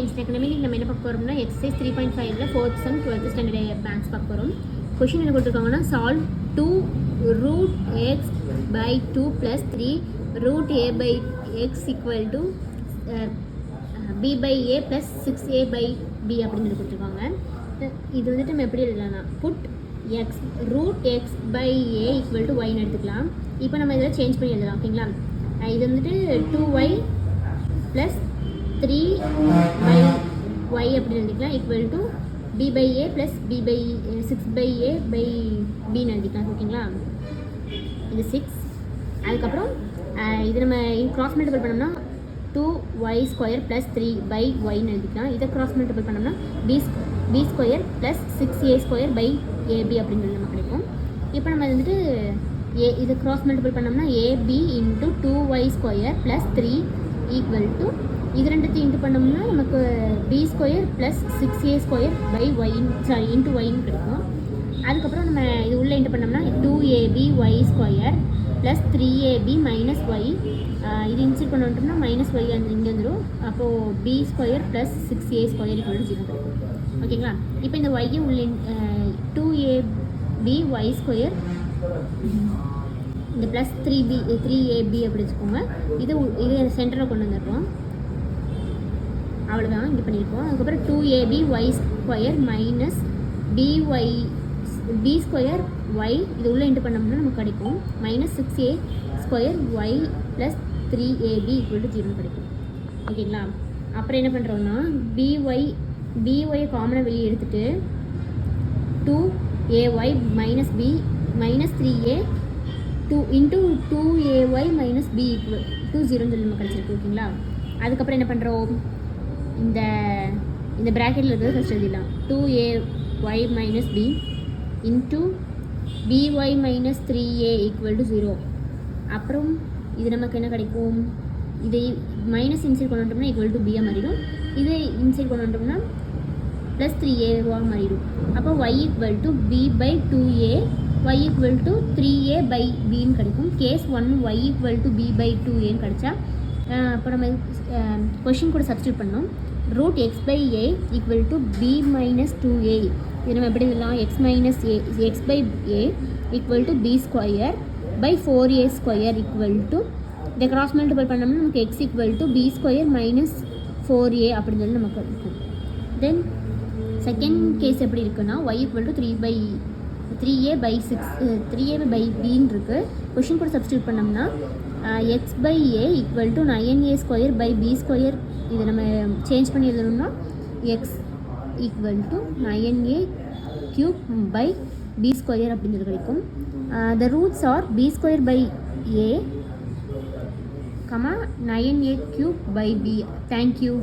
Economic நம்ம என்ன பார்க்க போகிறோம்னா எக்ஸசைஸ் 3.5ல 4th sum 12th standard maths பார்க்க போகிறோம். கொஷின் என்ன கொடுத்துருக்காங்கன்னா solve 2 root x by 2 plus 3 root a by x equal to b by a plus 6a by b அப்படின்னு கொடுத்துருக்காங்க. இது வந்துட்டு நம்ம எப்படி எழுதலாம்னா put x root x by a equal to ஒய்னு எடுத்துக்கலாம். இப்போ நம்ம இதில் சேஞ்ச் பண்ணி எழுதலாம். ஓகேங்களா, இது வந்துட்டு 2y ப்ளஸ் 3 by y அப்படின்னு எழுதிக்கலாம் equal to b by a plus b by 6 by a by bன்னு எழுதிக்கலாம். ஓகேங்களா, இது 6. அதுக்கப்புறம் இது நம்ம கிராஸ் மல்டிபிள் பண்ணோம்னா 2y ஸ்கொயர் ப்ளஸ் 3 by yன்னு எழுதிக்கலாம். இதை கிராஸ் மல்டிபிள் பண்ணோம்னா b square plus 6a square by ab அப்படிங்கிறது நம்ம கிடைக்கும். இப்போ நம்ம வந்துட்டு இது கிராஸ் மல்டிபிள் பண்ணோம்னா ab into 2y square plus 3 equal to இது ரெண்டுத்தையும் இன்ட்டு பண்ணோம்னா நமக்கு b square plus 6a square by into ஒய்ன்னு கிடைக்கும். அதுக்கப்புறம் நம்ம இது உள்ளே இன்ட்டு பண்ணோம்னா 2ab y square plus 3ab minus y, இது இன்சைட் பண்ணிட்டோம்னா மைனஸ் ஒய் இங்கே வந்துடும். அப்போது b square plus 6a square equal to 0 கிடைக்கும். ஓகேங்களா, இப்போ இந்த ஒய்யை உள்ள 2ab y ஸ்கொயர் இந்த ப்ளஸ் 3ab அப்படி வச்சுக்கோங்க. இது சென்டரில் கொண்டு வந்துடுறோம். அவ்வளோதான், இங்கே பண்ணியிருக்கோம். அதுக்கப்புறம் 2ab y square minus b square y இது உள்ளே இன்ட்டு பண்ணோம்னா நமக்கு கிடைக்கும் minus 6a square y plus 3ab equal to 0 கிடைக்கும். ஓகேங்களா, அப்புறம் என்ன பண்ணுறோம்னா by காமனாக வெளியே எடுத்துகிட்டு 2ay minus b minus 3a 2 into 2ay minus b equal to 0ன்னு சொல்லி நம்ம கிடச்சிருக்கு. ஓகேங்களா, அதுக்கப்புறம் என்ன பண்ணுறோம், இந்த ப்ராக்கெட்டில் இருக்கிறது ஃபஸ்ட் எழுதிடலாம். 2ay minus b into by minus 3a equal to 0. அப்புறம் இது நமக்கு என்ன கிடைக்கும், இதை மைனஸ் இன்சைட் கொண்டு வந்துட்டோம்னா ஈக்குவல் டு பியாக மாறிடும். இதை இன்சைட் கொண்டு வந்துட்டோம்னா ப்ளஸ் 3aவாக மாறிடும். அப்போ y equal to b by 2a y equal to 3a by பின்னு கிடைக்கும். Case 1 y equal to b by 2aன்னு கிடைச்சா அப்போ நம்ம கொஷின் கூட சப்ஸ்டியூட் பண்ணோம். Root x by a equal to b minus 2a, இது நம்ம எப்படி எழுதலாம், x minus a x by a equal to b square by 4a square equal to இதை கிராஸ் மல்டிபிள் பண்ணோம்னா நமக்கு x equal to b square minus 4a அப்படின்னு சொல்லி நமக்கு இருக்கும். தென் செகண்ட் கேஸ் எப்படி இருக்குன்னா y equal to 3a by 3a by பின்னு இருக்குது. கொஷின் கூட சப்ஸ்டியூட் பண்ணோம்னா x by a equal to 9a square by b square, இதை நம்ம சேஞ்ச் பண்ணி எழுதணும்னா x equal to 9a cube by b square அப்படிங்கிறது கிடைக்கும். The roots are b square by a, 9a cube by b. Thank you.